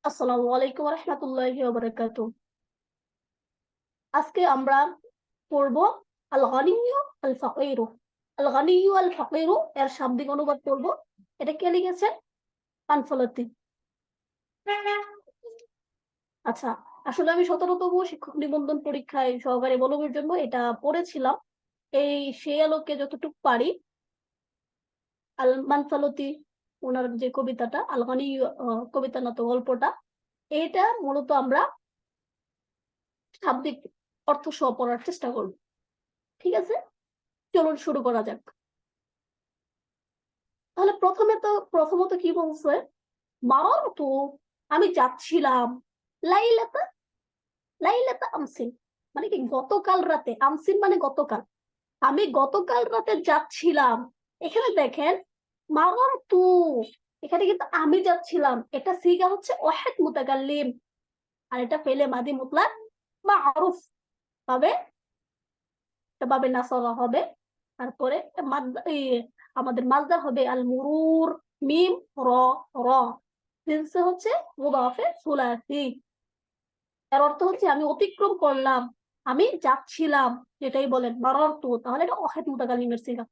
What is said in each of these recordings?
আসসালামু আলাইকুম রহমতুল্লাহি ওয়া বারাকাতুহু। আজকে আমরা পড়ব আল গনিয়্যু আল ফাকিরু। আল গনিয়্যু আল ফাকিরু এর শাব্দিক অনুবাদ পড়ব। এটা কে লিখেছেন? পানফলতি। আচ্ছা, আসলে আমি 17তম শিক্ষক নিবন্ধন পরীক্ষায় সহকারী বলবের জন্য এটা পড়েছিলাম। সেই আলোকে যতটুকু পারি, আল মানফালতি ওনার যে কবিতাটা আল গনিয়্যু, কবিতা না তো গল্পটা, এটা মূলত আমরা শাব্দিক অর্থ সহ পড়ার চেষ্টা করব। ঠিক আছে, চলুন শুরু করা যাক। তাহলে প্রথমত কি বলছে? মাররতু, আমি যাচ্ছিলাম, লাইলাতা, লাইলাতা আমসিন, মানে কি গতকাল রাতে, আমসিন মানে গতকাল, আমি গতকাল রাতে যাচ্ছিলাম। এখানে দেখেন মাররতু, এখানে কিন্তু আমি যাচ্ছিলাম, এটা সিগা হচ্ছে ওয়াহিদ মুতাকাল্লিম, আর এটা ফেলে মাদি মুতলাক মারুফ পাবে, ভাবে নাসরা হবে। তারপরে আমাদের মাসদার হবে আল মুরুর, মিম র, র জিনসে হচ্ছে মুদাফে সুলাসি। এর অর্থ হচ্ছে আমি অতিক্রম করলাম, আমি যাচ্ছিলাম, যেটাই বলেন মারারতু, তাহলে এটা ওয়াহিদ মুতাকাল্লিমের সিগা।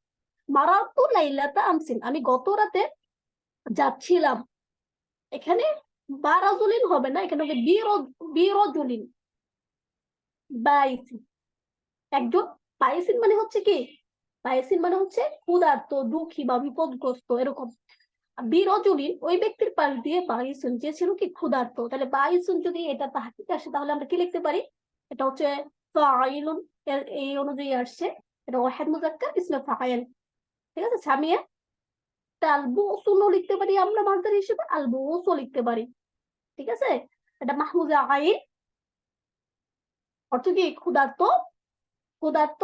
মারারতু লাইলাতা আমসিন, আমি গত রাতে যাচ্ছিলাম। এখানে বারাজুলিন হবে না, এখানে হবে বিরজুলিন, বাইসিন, একজন। বাইসিন মানে হচ্ছে কি? বাইসিন মানে হচ্ছে ক্ষুধার্ত, দুঃখী বা বিপদগ্রস্ত, এরকম। বিরজনীন ওই ব্যক্তির পাশ দিয়ে বাইসুন, যে ছিল কি ক্ষুধার্ত, তাহলে বাইসুন যদি এটা তাহকিক আসে তাহলে আমরা কি লিখতে পারি? এটা হচ্ছে ফাইলুন, এই অনুযায়ী আসছে, এটা ওয়াহিদ মুজাক্কার ইসমে ফাইল। ঠিক আছে, সামিয়া। আলবুসুনও লিখতে পারি আমরা মাসদার হিসেবে, আলবুসও লিখতে পারি। ঠিক আছে, এটা মাহমুজা আইন, অর্থ কি ক্ষুধার্ত, ক্ষুধার্ত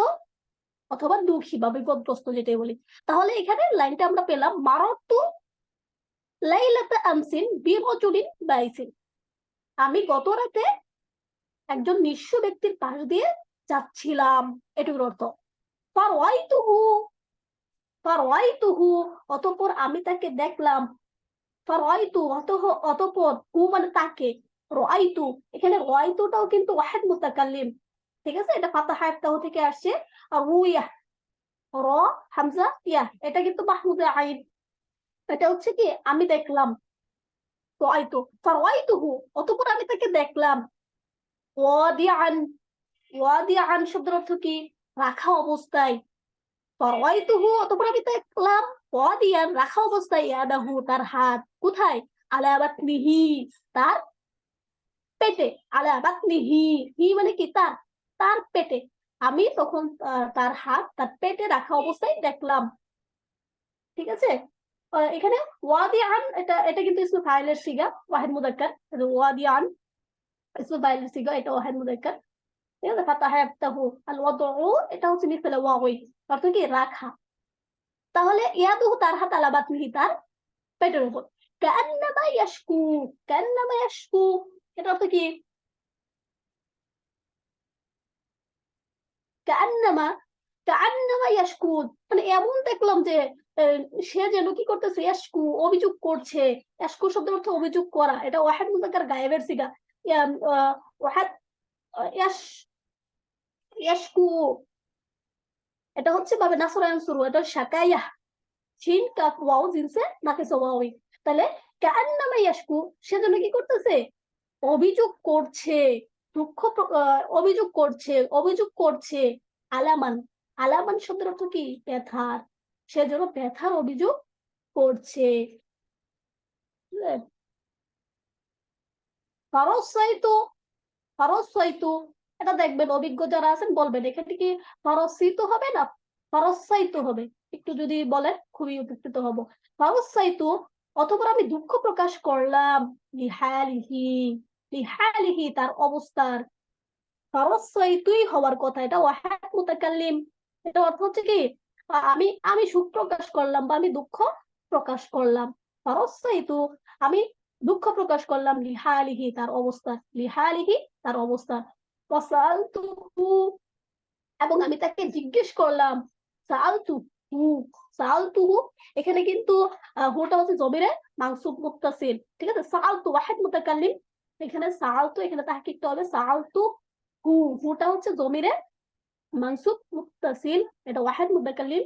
অথবা দুঃখী বা বিপদগ্রস্ত, যেটাই বলি। তাহলে এখানে লাইনটা আমরা পেলাম মারতু লাইলাতা আমসিন বিরজুলিন বাইসিন, আমি গত রাতে একজন নিঃস্ব ব্যক্তির পাশ দিয়ে যাচ্ছিলাম, এটুকুর অর্থ। ফারওয়াইতুহু, ফারওয়াইতুহু অতঃপর আমি তাকে দেখলাম, ফারওয়াইতু অতঃপর হু মানে তাকে, রাআইতু, এখানে রাআইতুটাও কিন্তু ওয়াহিদ মুতাকাল্লিম। ঠিক আছে, এটা ফাতাহা তাও থেকে আসছে। আর রুইয়া, র হামজা ইয়া, এটা কিন্তু মাহমুদ আইন, এটা হচ্ছে কি আমি দেখলাম, রাআইতু ফারওয়াইতুহু অতঃপর আমি তাকে দেখলাম, ওয়াদিআন, ওয়াদিআন শব্দের অর্থ কি? রাখা অবস্থায়। ফারাইতুহু অতঃপর আমি দেখলাম, ওয়াদিয়ান রাখা অবস্থায়, ইয়াদাহু তার হাত, কোথায়? আলা বাতনিহি, তার পেটে। আলা বাতনিহি, হি মানে কি? তার, তার পেটে। আমি তখন তার হাত তার পেটে রাখা অবস্থায় দেখলাম। ঠিক আছে, এখানে ওয়াদিআন, এটা এটা কিন্তু ইসমে ফাইলের সিগা, ওয়াহিদ মুযাক্কার। ওয়াদিআন ইসমে ফাইলের সিগা, এটা ওয়াহিদ মুযাক্কার। ঠিক আছে, ফাতাহা ইয়াফতাহু, আল ওয়াদউ এটা হচ্ছে মিসলে ওয়াওই, অর্থ কি? রাখা। তাহলে ইয়াদুহু তার হাত, আলা বাতনিহি তার পেটের উপর। কান্নামা ইয়াশকু, কান্নামা ইয়াশকু এটা অর্থ কি? কান্নামা, কান্নামা ইয়াশকু মানে এমন দেখলাম যে আহ, সে যেন কি করতেছে? ইয়াশকু, অভিযোগ করছে। ইয়াশকু শব্দের অর্থ অভিযোগ করা, এটা ওয়াহিদ মুযাক্কার গায়েবের সিগা। ওয়াহিদ ইয়াশ, ইয়াশকু এটা হচ্ছে ভাবে নাসরায়ন শুরু, এটা শাকাইয়া, শিন কাফ ওয়াও জিনসে নাকিস ওয়াওই। তাহলে কান্নামা ইয়াশকু, সে যেন কি করতেছে? অভিযোগ করছে, অভিযোগ করছে, অভিযোগ করছে। আলামান, আলামান শব্দের অর্থ কি? ব্যথার, সে যেন ব্যথার অভিযোগ করছে। ফারসাইতু, ফারসাইতু এটা দেখবেন, অভিজ্ঞ যারা আছেন বলবেন এখানে কি ফারসিতু হবে না ফারসাইতু হবে? একটু যদি বলেন খুবই উপকৃত হব। ফারসাইতু অতঃপর আমি দুঃখ প্রকাশ করলাম, লিহালিহি, লিহালিহি তার অবস্থার। ফারসাইতুই হওয়ার কথা, এটা ওয়াহিদ মুতাকাল্লিম। এটা অর্থ হচ্ছে কি? আমি আমি সুখ প্রকাশ করলাম বা আমি দুঃখ প্রকাশ করলাম। ফারসাইতু আমি দুঃখ প্রকাশ করলাম, লিহালিহি তার অবস্থা, লিহালিহি তার অবস্থা। ওয়াসালতুহু এবং আমি তাকে জিজ্ঞেস করলাম, সাআলতু হু সাআলতুহু এখানে কিন্তু হুটা হচ্ছে জমিরে মানসুব মুত্তাসিল, ঠিক আছে। সাআলতু ওয়াহিদ মুতাকাল্লিম, এখানে সাআলতু এখানে তাহকিকটা হবে সাআলতু হু, হুটা হচ্ছে জমিরে মানসুব মুত্তাসিল, এটা ওয়াহিদ মুতাকাল্লিম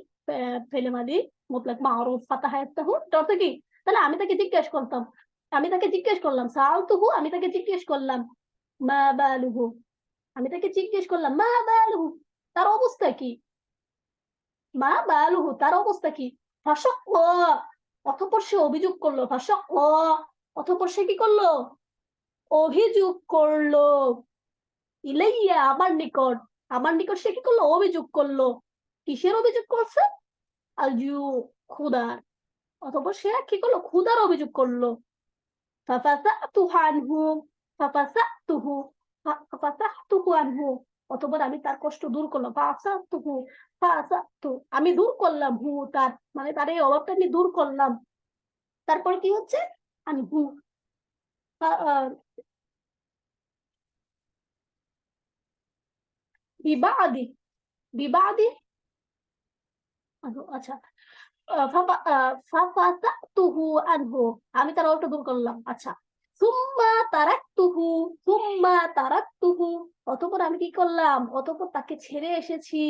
ফেলে মাদি মুতলাক মারুফ ফাতাহাতুহু, এটা অর্থ কি? তাহলে আমি তাকে জিজ্ঞেস করতাম, আমি তাকে জিজ্ঞেস করলাম সাআলতুহু, আমি তাকে জিজ্ঞেস করলাম মা বালুহু, আমি তাকে জিজ্ঞেস করলাম মা বালুহু, তার অবস্থা কি? মা বালুহু, তার অবস্থা কি? ফাশাক্কা, অতঃপর সে অভিযোগ করলো, ফাশাক্কা, অতঃপর সে কি করলো? অভিযোগ করলো, ইলাইয়া, আমার নিকট, আমার নিকট সে কি করলো? অভিযোগ করলো। কিসের অভিযোগ করছে? আলজু, ক্ষুধার। অতঃপর সে কি করলো? ক্ষুধার অভিযোগ করলো। ফাফাসাতুহু আনহু, ফাফাসাতুহু, ফাফাসাতুহু আনহু, অতঃপর আমি তার কষ্ট দূর করলাম। ফাফাসাতুহু, ফাফাসাতু, আমি দূর করলাম হু, তার মানে তার এই অভাবটা আমি দূর করলাম। তারপর কি হচ্ছে? আনহু বিবাদি, বিবাদি, আচ্ছা, ফাফাসাতুহু আনহু, আমি তার অভাবটা দূর করলাম। আচ্ছা, সুম্মা তারাকতুহু, সুম্মা তারাকতুহু, অতঃপর আমি কি করলাম? অতঃপর তাকে ছেড়ে এসেছি।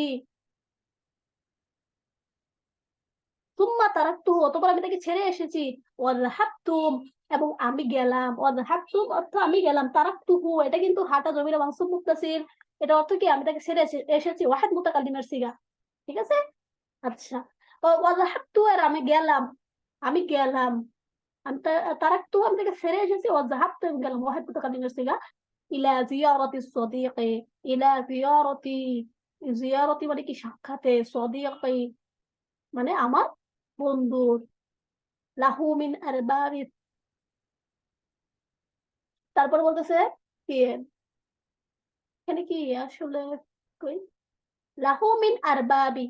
সুম্মা তারাকতুহু, অতঃপর আমি তাকে ছেড়ে এসেছি। ওয়াযহাবতুম, এবং আমি গেলাম। ওয়াযহাবতুম অর্থ আমি গেলাম, তারাকতুহু এটা কিন্তু হাটা জমিরে মানসুব মুত্তাসিল, এটা অর্থ কি? আমি তাকে ছেড়ে এসেছি, ওয়াহিদ মুতাকাল্লিমের সিগা, ঠিক আছে। আচ্ছা, ওয়াযহাবতু আর আমি গেলাম, আমি গেলাম, আমি তারাকতু আমি তাকে ছেড়ে এসেছি, ওয়াযহাবতু আমি গেলাম, ওয়াহিদ মুতাকাল্লিমের সিগা। ইলা জিয়ারাতি সদিকি, ইলা জিয়ারাতি, জিয়ারাতি মানে কি? সাক্ষাতে, সদিকি মানে আমার বন্ধুর, লাহু মিন আরবাবি, তারপর বলতেছে কি এখানে কি আসলে কই, লাহু মিন আরবাবি,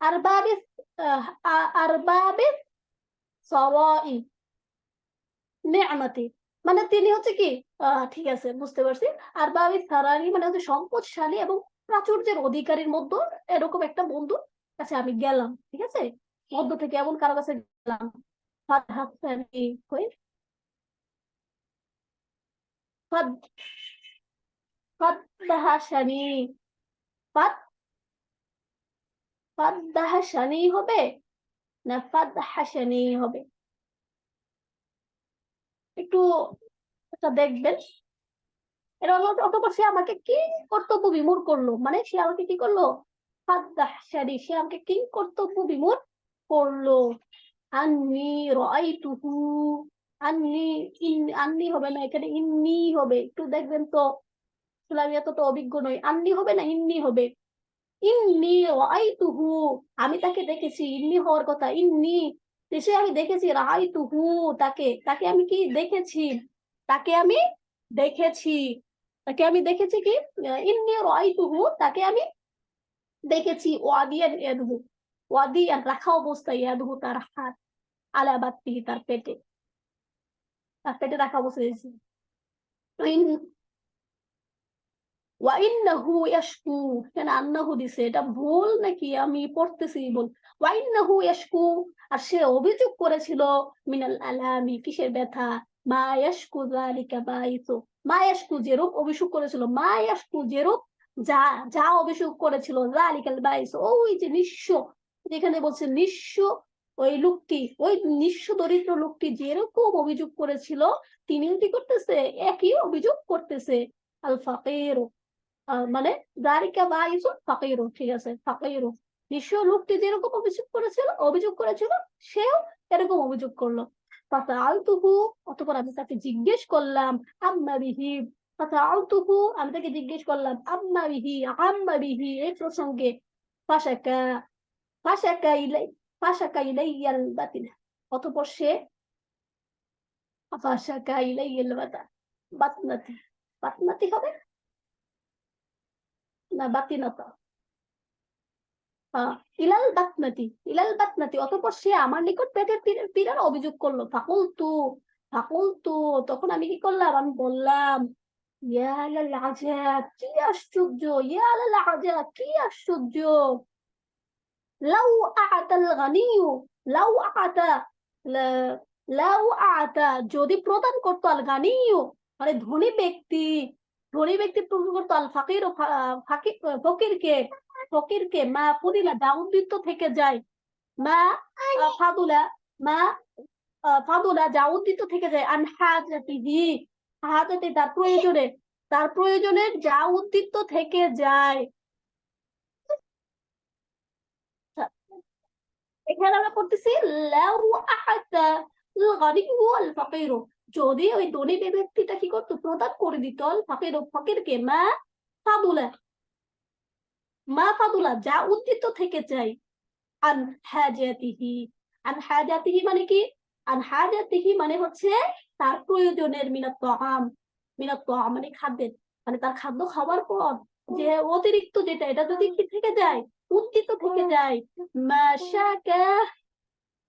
আরবাবি, আরবাবি সওয়াই নেয়ামতি, মানে তিনি হচ্ছে কি, ঠিক আছে বুঝতে পারছি। আরবাবি সারানি মানে হচ্ছে সম্পদশালী এবং প্রাচুর্যের অধিকারীর মধ্যে এরকম একটা বন্ধুর কাছে আমি গেলাম, ঠিক আছে। মধ্য থেকে এমন কারো কাছে গেলাম। ফাদহাসানি কই, ফাদ, ফাদহাসানি, ফাদ, ফাদহাসানি হবে না ফাদহাসানি হবে? একটু এটা দেখবেন। এর অতঃপর সে আমাকে কি কর্তব্য বিমূঢ় করলো, মানে সে আমাকে কি করলো? ফাদহাসানি, সে আমাকে কি কর্তব্য বিমূঢ় করলো। আন্নি রাআইতুহু, আন্নি, আন্নি হবে না এখানে, ইন্নি হবে, একটু দেখবেন তো, আসলে আমি এতটা অভিজ্ঞ নই। আন্নি হবে না ইন্নি হবে? ইন্নি রাআইতুহু, আমি তাকে দেখেছি, ইন্নি হওয়ার কথা, ইন্নি, সে আমি দেখেছি, রাআইতুহু, তাকে, তাকে আমি কি দেখেছি, তাকে আমি দেখেছি, তাকে আমি দেখেছি কি, ইন্নি রাআইতুহু, তাকে আমি দেখেছি, ওয়াদিয়ান ইয়াদহু, ওয়াদিয়ান রাখা অবস্থায়, ইয়াদহু তার হাত, আলা বাত্তিহি তার পেটে, তার পেটে রাখা অবস্থায় দেখেছি। ওয়াইন্নাহু ইয়াশকু, কেন আন্নাহু দিছে, এটা ভুল নাকি আমি পড়তেছি ভুল? ওয়াইন্নাহু ইয়াশকু, আর সে অভিযোগ করেছিল, মিনাল আলামি, কিসের ব্যথা? মা ইয়াশকু যালিকা বাইতু, মা ইয়াশকু যেরূপ অভিযোগ করেছিল, মা ইয়াশকু যেরূপ, যা, যা অভিযোগ করেছিল, যালিকাল বাইস, ওই যে নিঃস্ব, যেখানে বলছে নিঃস্ব, ওই লোকটি, ওই নিঃস্ব দরিদ্র লোকটি যেরকম অভিযোগ করেছিল, তিনিও কি করতেছে? একই অভিযোগ করতেছে। আল ফাকির, মানে যারিকা বাইসুন ফাকিরু, ঠিক আছে, ফাকিরু, নিশ্চয় লোকটি যেরকম অভিযোগ করেছিল সেও এরকম অভিযোগ করলো। ফাসাআলতুহু, অতঃপর আমি তাকে জিজ্ঞেস করলাম, আম্মা বিহি, ফাসাআলতুহু, আমি তাকে জিজ্ঞেস করলাম, আম্মা বিহি, আম্মা বিহি এই প্রসঙ্গে। ফাশাকা, ফাশাকা ইলাই, ফাশাকা ইলাইয়াল বাতিনা, অতঃপর সে, ফাশাকা ইলাইয়াল বাতনাতি, বাতনাতি হবে না বাতিনাতা, ইলাল বাতনাতি, ইলাল বাতনাতি, অতঃপর সে আমার নিকট পেটের পীড়ার অভিযোগ করলো। ফাকুলতু, ফাকুলতু, তখন আমি কি করলাম? আমি বললাম, ইয়া লাল আজাব, কি আশ্চর্য, ইয়া লাল আজাব, কি আশ্চর্য, লাউ আতাল গানিয়ু, লাউ আতা, লাউ আতা যদি প্রদান করতো, আল গানিয়ু মানে ধনী ব্যক্তি, ধনী ব্যক্তি প্রদান করতো, আল ফাকির ফকিরকে, ফকিরকে মা ফুদিলা যা উদ্বৃত্ত থেকে যায়, মা ফাদুলা, মা ফাদুলা যা উদ্বৃত্ত থেকে যায়, আন হাজাতিহি, হাজাতি তার প্রয়োজনে, তার প্রয়োজনের যা উদ্বৃত্ত থেকে যায়। এখানে আমরা করতেছি লাউ আহাতা গানিয়ু আল ফাকির, যদি ওই ধনী ব্যক্তিটা কি করতো, প্রদান করে দিত, আল ফাকির ফকিরকে মা ফাদুলা, মা ফাদুলা যা উদ্বৃত্ত থেকে যায়, আন হাজাতিহি, আন হাজাতিহি মানে কি, আন হাজাতিহি মানে হচ্ছে তার প্রয়োজনের, মিনাত তাআম, মিনাত তাআম মানে খাদ্যের, মানে তার খাদ্য খাওয়ার পর যে অতিরিক্ত যেটা, এটা যদি কি থেকে যায়, উদ্বৃত্ত থেকে যায়, মাশাকা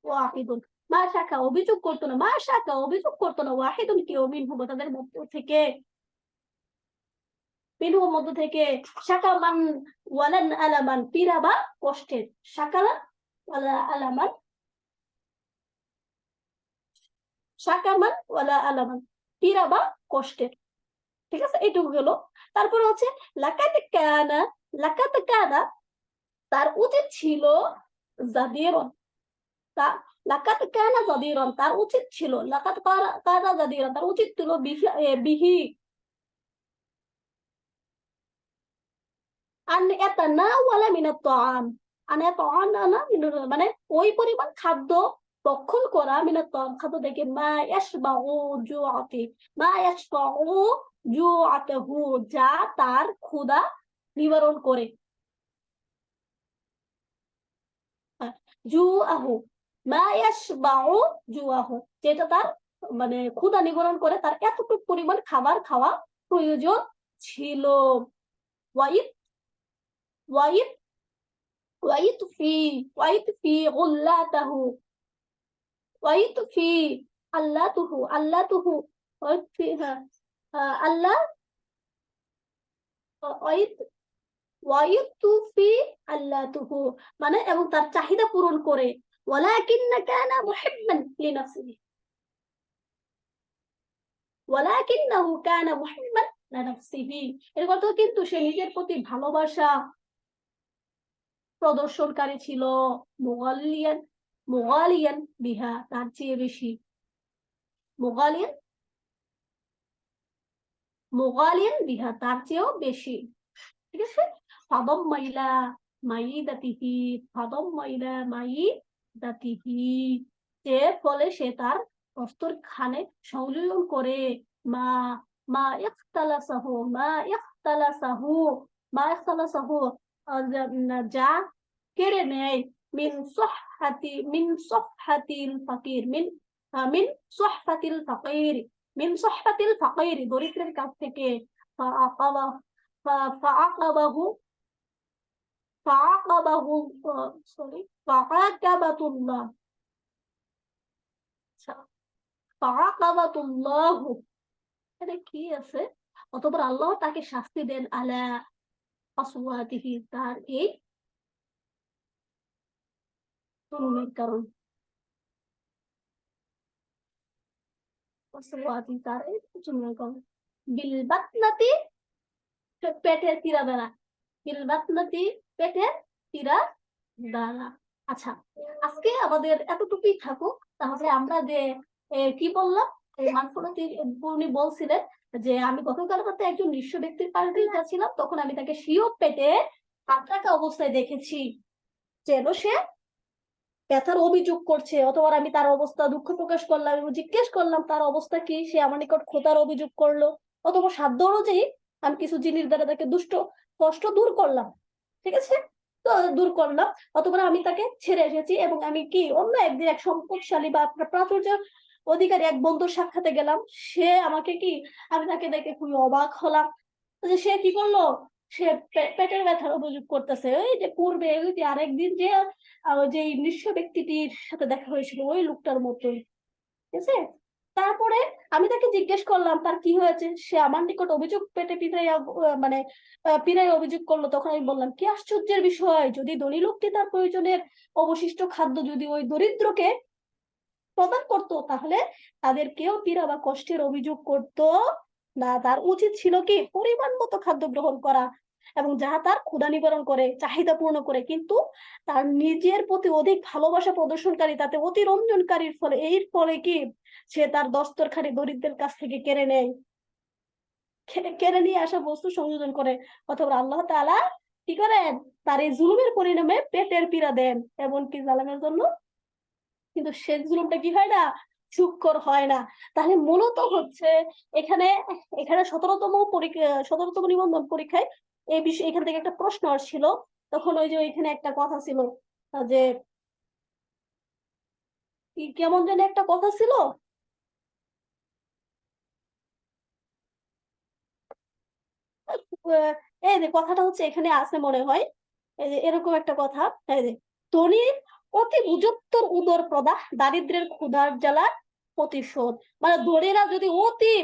ওয়াহিদুন, মাশাকা অভিযোগ করতো না, মাশাকা অভিযোগ করতো না, ওয়াহিদুন কেউ, মিনহু তাদের মধ্য থেকে, মিনহু মধ্য থেকে, শাকামান ওয়ালান আলামান পীড়া বা কষ্টের, শাকালান ওয়ালা আলামান, শাকামান ওয়ালা আলামান পীড়া বা কষ্টের। ঠিক আছে, এইটুকু গেল। তারপরে হচ্ছে লাকাত কানা, লাকাত কানা তার উচিত ছিল, জাদিরন, তা লাকাত কানা জাদিরন তার উচিত ছিল, লাকাত কানা জাদিরন তার উচিত ছিল, বিহি আন ইয়াতানাওয়ালা মিনাত তাআম, আন ইয়াতানাওয়ালা মানে ওই পরিমাণ খাদ্য ভক্ষণ করা, মিনাত তাআম খাদ্য থেকে, মা ইয়াশবাউ জুআতি, মা ইয়াশবাউ জুআতাহু যা তার ক্ষুধা নিবারণ করে, জুআহু মা ইয়াশবাউ জুআহু যেটা তার মানে ক্ষুধা নিবারণ করে, তার এতটুকু পরিমাণ খাবার খাওয়া প্রয়োজন ছিল। ওয়াইদ ওয়াইদ ওয়াইতফি গুল্লাতাহু, ওয়াইতফি আল্লাতুহু, আল্লাতুহু ওয়াইতফি, হ্যাঁ, আল্লাহ, ওয়াইত ওয়াইতফি আল্লাতুহু মানে এবং তার চাহিদা পূরণ করে, ওয়ালাকিন্না কানা মুহিব্বান লিনাফসিহি, ওয়ালাকিন্নাহু কানা মুহিব্বান লিনাফসিহি এর কথা কিন্তু সে নিজের প্রতি ভালোবাসা প্রদর্শনকারী ছিল, মুগালিয়ান, মুগালিয়ান বিহা তার চেয়ে বেশি, মুগালিয়ান, মুগালিয়ান বিহা তার চেয়েও বেশি। ঠিক আছে, ফাদম মাইলা মাই দাতিহি, ফাদম মাইলা মাই দাতিহি যে ফলে সে তার প্রস্তর খানে সংযোজন করে, মা মা ইখতালাসাহু, মা ইখতালাসাহু, মা ইখতালাসাহু যা কেড়ে নেয়, মিন সহহাতি, মিন সহহাতিল ফাকির, মিন সহহাতিল ফাকির, মিন সহহাতিল ফাকির দরিদ্রের কাছ থেকে, ফাআকাবাহু, ফাআকাবাহু সরি ফাআকাবাতুল্লাহ, ফাআকাবাতুল্লাহ এটা কি আছে, অতঃপর আল্লাহ তাকে শাস্তি দেন, আলা আসওয়াতিহি তার এই জুলুমের কারণ, আসওয়াতি তার এই জুলুমের কারণ, বিল বাতনাতি পেটের পীড়া দ্বারা, বিল বাতনাতি পেটের পীড়া দ্বারা। আচ্ছা, আজকে আমাদের এতটুকুই থাকুক, তাহলে আমরা যে কি বললাম, মানফুরাতি উনি বলছিলেন যে আমি গতকাল রাতে একজন নিঃস্ব ব্যক্তির পাশে যাচ্ছিলাম, তখন আমি তাকে স্বীয় পেটে হাত রাখা অবস্থায় দেখেছি, যেন সে ব্যথার অভিযোগ করছে, অথবা আমি তার অবস্থা দুঃখ প্রকাশ করলাম এবং জিজ্ঞেস করলাম তার অবস্থা কি, সে আমার নিকট ক্ষুধার অভিযোগ করলো, অথবা সাধ্য অনুযায়ী আমি কিছু জিনিস দ্বারা তাকে দুষ্ট কষ্ট দূর করলাম। ঠিক আছে, তো দূর করলাম, অথবা আমি তাকে ছেড়ে এসেছি, এবং আমি কি অন্য একদিন এক সম্পদশালী বা প্রাচুর্য অধিকারী এক বন্ধুর সাক্ষাতে গেলাম, সে আমাকে কি, আমি তাকে দেখে খুবই অবাক হলাম যে সে কি করলো, সে পেটের ব্যথার অভিযোগ করতেছে, ওই যে পূর্বে ওই যে আরেকদিন যে যে নিঃস্ব ব্যক্তিটির সাথে দেখা হয়েছিল ওই লোকটার মতোই। ঠিক আছে, তারপরে আমি তাকে জিজ্ঞেস করলাম তার কি হয়েছে, সে আমার নিকট অভিযোগ পেটে পিটাইয়া মানে পিটাই অভিযোগ করলো। তখন আমি বললাম কি আশ্চর্যের বিষয়, যদি ধনী লোকটি তার প্রয়োজনের অবশিষ্ট খাদ্য যদি ওই দরিদ্রকে প্রদান করতো তাহলে তাদের কেউ পীড়া বা কষ্টের অভিযোগ করতো না। তার উচিত ছিল কি পরিমাণ মতো খাদ্য গ্রহণ করা এবং যাহা তার ক্ষুধা নিবারণ করে, চাহিদা পূর্ণ করে। কিন্তু তার নিজের প্রতি অধিক ভালোবাসা প্রদর্শনকারী, তাতে অতিরঞ্জনকারীর ফলে এর ফলে কি সে তার দস্তরখানি দরিদ্রের কাছ থেকে কেড়ে নেয়, কেড়ে নিয়ে আসা বস্তু সংযোজন করে। অথবা আল্লাহ তাআলা কি করেন, তার এই জুলুমের পরিণামে পেটের পীড়া দেন। এমনকি জালেমের জন্য কিন্তু শেষ জুলুমটা কি হয় না, সুখকর হয় না। তাহলে মূলত হচ্ছে এখানে এখানে 17তম নিবন্ধন পরীক্ষায় এই বিষয়ে এখান থেকে একটা প্রশ্ন আসছিল। তখন ওই যে এখানে একটা কথা ছিল যে কেমন যেন একটা কথা ছিল, এই যে কথাটা হচ্ছে এখানে আছে মনে হয়, এই যে এরকম একটা কথা, এই যে ধনীর অতি উজত্তর উদর প্রদাহ, দারিদ্রের ক্ষুধার জ্বালার প্রতিশোধ। মানে ধনীরা যদি অতি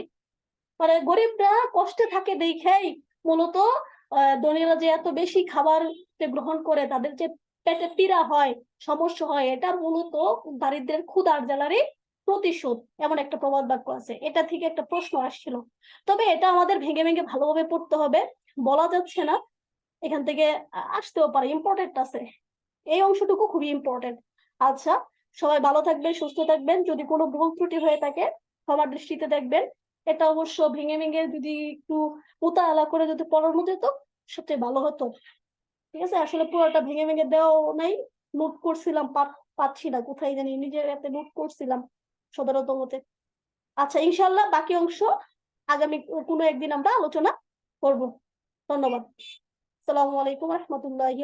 মানে গরিবরা কষ্টে থাকে দেখেই মূলত ধনীরা যে এত বেশি খাবার যে গ্রহণ করে তাদের যে পেটে পীড়া হয়, সমস্যা হয়, এটা মূলত দারিদ্রের ক্ষুধার জ্বালারই প্রতিশোধ। এমন একটা প্রবাদ বাক্য আছে, এটা থেকে একটা প্রশ্ন আসছিল। তবে এটা আমাদের ভেঙে ভেঙে ভালোভাবে পড়তে হবে, বলা যাচ্ছে না এখান থেকে আসতেও পারে, ইম্পর্টেন্ট আছে, এই অংশটুকু খুবই ইম্পর্টেন্ট। আচ্ছা, সবাই ভালো থাকবেন, সুস্থ থাকবেন। যদি কোনো ভুল ত্রুটি হয়ে থাকে ক্ষমার দৃষ্টিতে দেখবেন। এটা অবশ্য ভেঙে ভেঙে যদি একটু উতালা করে যদি পড়ানো যেত সবচেয়ে ভালো হতো। ঠিক আছে, আসলে পুরোটা ভেঙে ভেঙে দেওয়াও নাই, নোট করছিলাম, পাচ্ছি না কোথায় জানি, নিজের এতে নোট করছিলাম 17তমতে। আচ্ছা, ইনশাল্লাহ বাকি অংশ আগামী কোনো একদিন আমরা আলোচনা করব। ধন্যবাদ। আসসালামু আলাইকুম রহমতুল্লাহি।